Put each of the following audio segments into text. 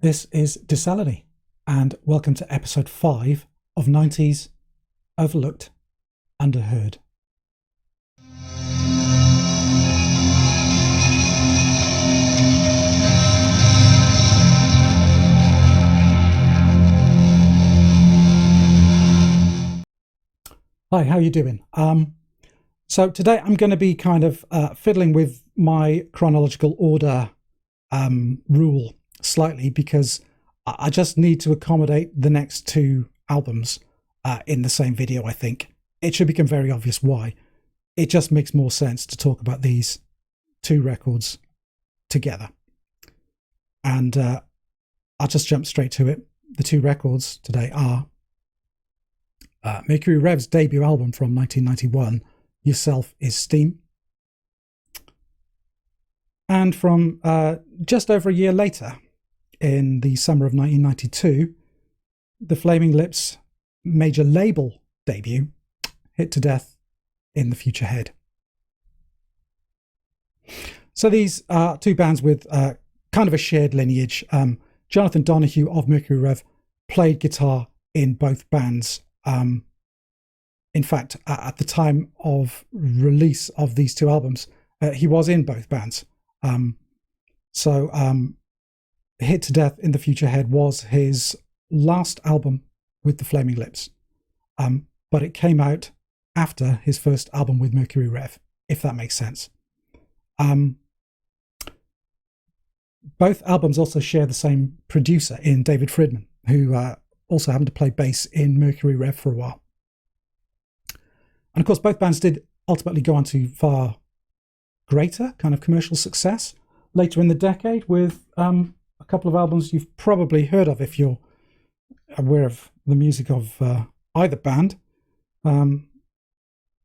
This is Dissality, and welcome to episode 5 of 90s Overlooked Underheard. Hi, how are you doing? So today I'm going to be kind of fiddling with my chronological order rule slightly because I just need to accommodate the next two albums in the same video. I think it should become very obvious why. It just makes more sense to talk about these two records together. And I'll just jump straight to it. The two records today are Mercury Rev's debut album from 1991, Yerself is Steam. And from just over a year later, in the summer of 1992, the Flaming Lips major label debut, Hit to Death in the Future Head. So these are two bands with kind of a shared lineage. Jonathan Donahue of Mercury Rev played guitar in both bands. In fact, at the time of release of these two albums, he was in both bands. Hit to Death in the Future Head was his last album with the Flaming Lips, but it came out after his first album with Mercury Rev, if that makes sense. Both albums also share the same producer in David Friedman, who also happened to play bass in Mercury Rev for a while. And of course, both bands did ultimately go on to far greater kind of commercial success later in the decade with a couple of albums you've probably heard of if you're aware of the music of either band.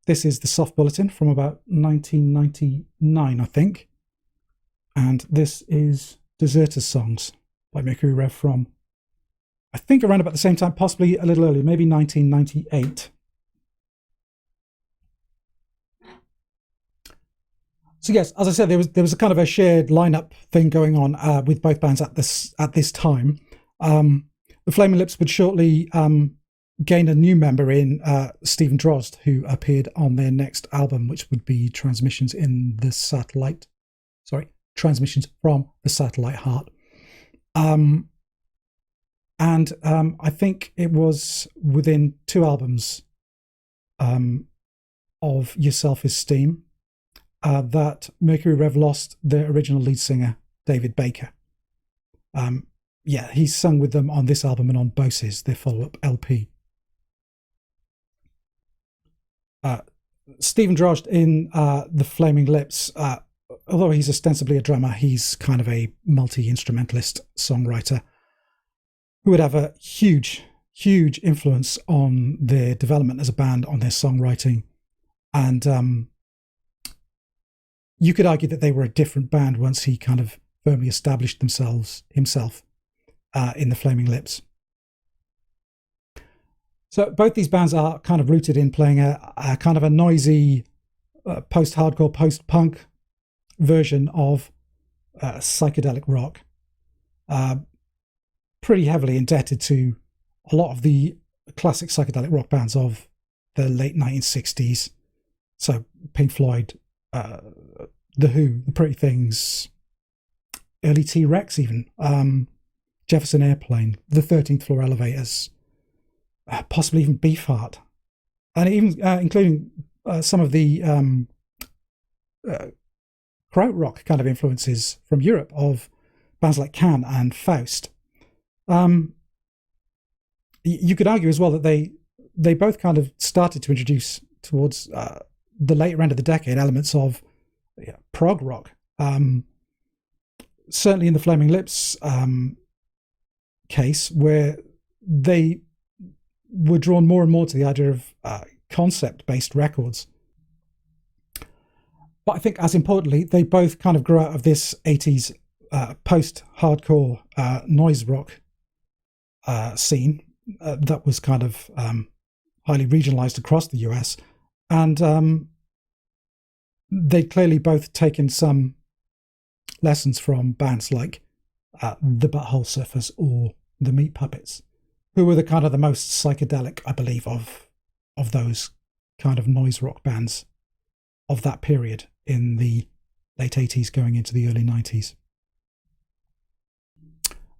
This is The Soft Bulletin from about 1999, I think. And this is Deserters Songs by Mercury Rev from, I think, around about the same time, possibly a little earlier, maybe 1998. So yes, as I said, there was a kind of a shared lineup thing going on with both bands at this time. The Flaming Lips would shortly gain a new member in Stephen Drozd, who appeared on their next album, which would be Transmissions from the Satellite Heart. I think it was within two albums of Yerself is Steam that Mercury Rev lost their original lead singer, David Baker. He's sung with them on this album and on Boses, their follow-up LP. Stephen Drozd in the Flaming Lips, although he's ostensibly a drummer, he's kind of a multi-instrumentalist songwriter who would have a huge influence on their development as a band, on their songwriting. And you could argue that they were a different band once he kind of firmly established himself in the Flaming Lips. So both these bands are kind of rooted in playing a kind of a noisy post-hardcore, post-punk version of psychedelic rock. Pretty heavily indebted to a lot of the classic psychedelic rock bands of the late 1960s. So Pink Floyd, The Who, The Pretty Things, early T-Rex even, Jefferson Airplane, The 13th Floor Elevators, possibly even Beefheart, and even including some of the krautrock kind of influences from Europe of bands like Can and Faust. You could argue as well that they both kind of started to introduce towards the later end of the decade elements of prog rock. Certainly in the Flaming Lips case, where they were drawn more and more to the idea of concept-based records. But I think, as importantly, they both kind of grew out of this 80s post-hardcore noise rock scene that was kind of highly regionalized across the US. And they'd clearly both taken some lessons from bands like the Butthole Surfers or the Meat Puppets, who were the kind of the most psychedelic, I believe, of those kind of noise rock bands of that period in the late 80s going into the early 90s.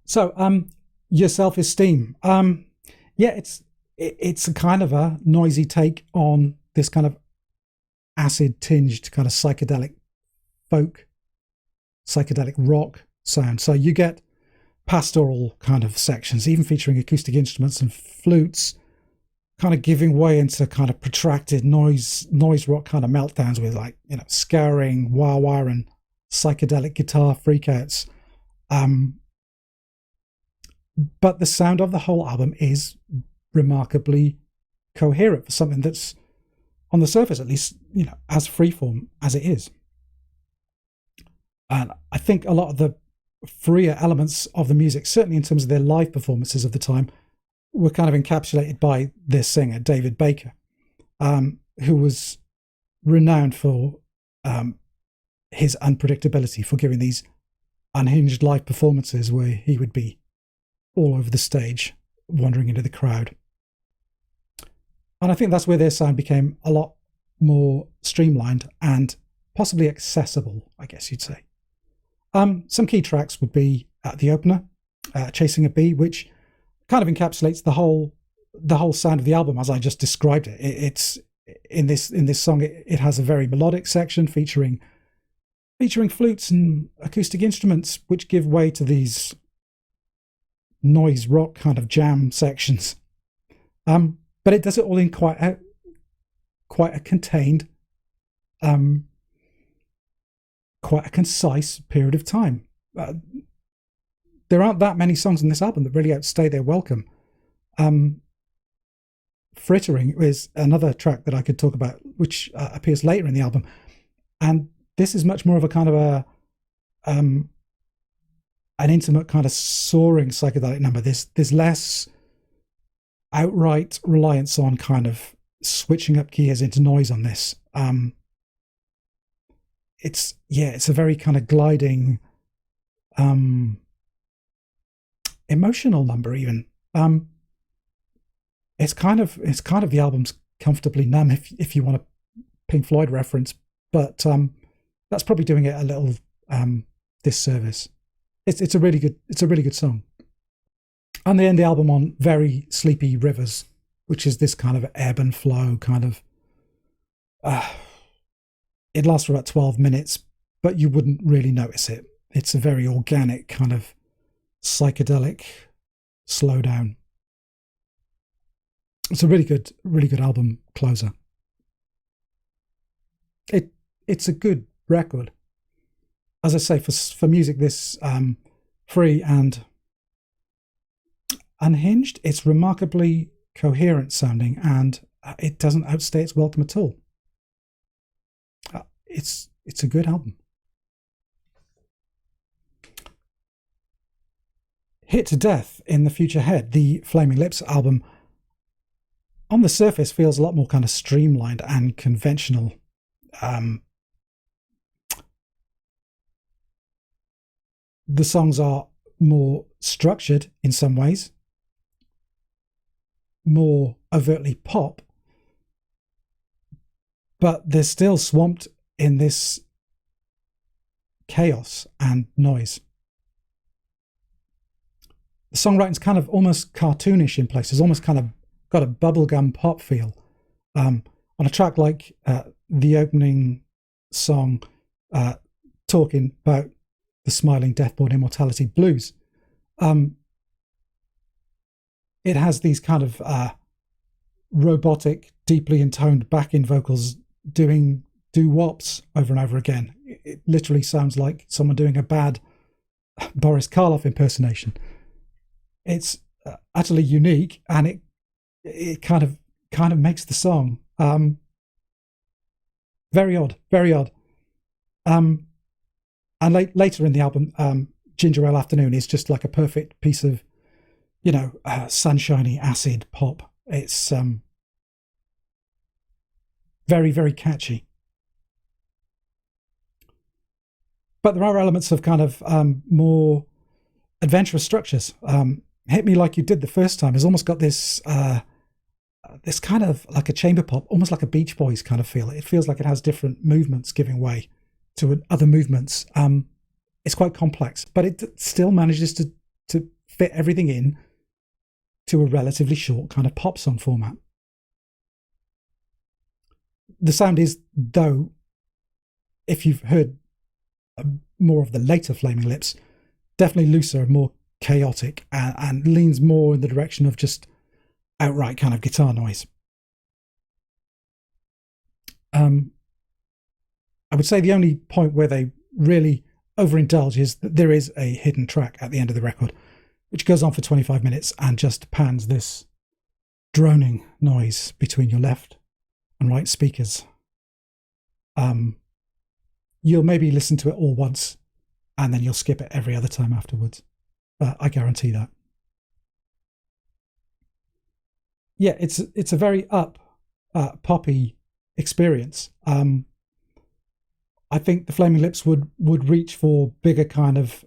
So Your Self-Esteem. Yeah, it's a kind of a noisy take on this kind of acid-tinged kind of psychedelic folk, psychedelic rock sound. So you get pastoral kind of sections, even featuring acoustic instruments and flutes, kind of giving way into kind of protracted noise rock kind of meltdowns with, like, you know, scouring, wah-wah and psychedelic guitar freakouts. But the sound of the whole album is remarkably coherent for something that's, on the surface at least, you know, as freeform as it is. And I think a lot of the freer elements of the music, certainly in terms of their live performances of the time, were kind of encapsulated by their singer, David Baker, who was renowned for his unpredictability, for giving these unhinged live performances where he would be all over the stage, wandering into the crowd. And I think that's where their sound became a lot more streamlined and possibly accessible, I guess you'd say. Some key tracks would be the opener, Chasing a Bee, which kind of encapsulates the whole sound of the album as I just described it. It's in this song. It has a very melodic section featuring flutes and acoustic instruments, which give way to these noise rock kind of jam sections. But it does it all in quite a contained, quite a concise period of time. There aren't that many songs on this album that really outstay their welcome. Frittering is another track that I could talk about, which appears later in the album. And this is much more of a kind of an intimate kind of soaring psychedelic number. There's less outright reliance on kind of switching up gears into noise on this. It's a very kind of gliding, emotional number even. It's kind of the album's Comfortably Numb, if you want a Pink Floyd reference, but that's probably doing it a little disservice. It's a really good song. And they end the album on Very Sleepy Rivers, which is this kind of ebb and flow kind of. It lasts for about 12 minutes, but you wouldn't really notice it. It's a very organic kind of psychedelic slowdown. It's a really good album closer. It's a good record. As I say, for music this free and unhinged, it's remarkably coherent sounding, and it doesn't outstay its welcome at all. It's a good album. Hit to Death in the Future Head, the Flaming Lips album, on the surface feels a lot more kind of streamlined and conventional. The songs are more structured in some ways, more overtly pop, but they're still swamped in this chaos and noise. The songwriting's kind of almost cartoonish in places, almost kind of got a bubblegum pop feel. On a track like the opening song, talking about the smiling death-born immortality blues, it has these kind of robotic, deeply intoned back-in vocals doing doo-wops over and over again. It literally sounds like someone doing a bad Boris Karloff impersonation. It's utterly unique, and it kind of makes the song very odd. And later in the album, Ginger Ale Afternoon is just like a perfect piece of, sunshiny acid pop. It's very, very catchy. But there are elements of kind of more adventurous structures. Hit Me Like You Did the first time has almost got this this kind of like a chamber pop, almost like a Beach Boys kind of feel. It feels like it has different movements giving way to other movements. It's quite complex, but it still manages to fit everything in to a relatively short kind of pop song format. The sound is, though, if you've heard more of the later Flaming Lips, definitely looser and more chaotic, and leans more in the direction of just outright kind of guitar noise. I would say the only point where they really overindulge is that there is a hidden track at the end of the record, which goes on for 25 minutes and just pans this droning noise between your left and right speakers. You'll maybe listen to it all once and then you'll skip it every other time afterwards. I guarantee that. Yeah, it's a very poppy experience. I think the Flaming Lips would reach for bigger kind of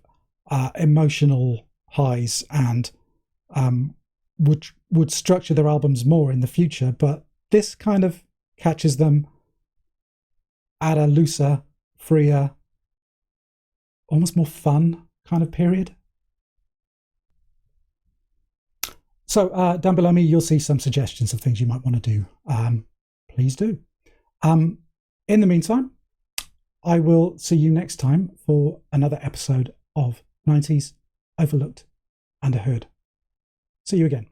emotional highs and would structure their albums more in the future, but this kind of catches them at a looser, freer, almost more fun kind of period. So down below me, you'll see some suggestions of things you might want to do. Please do. In the meantime, I will see you next time for another episode of 90s Overlooked Underheard. See you again.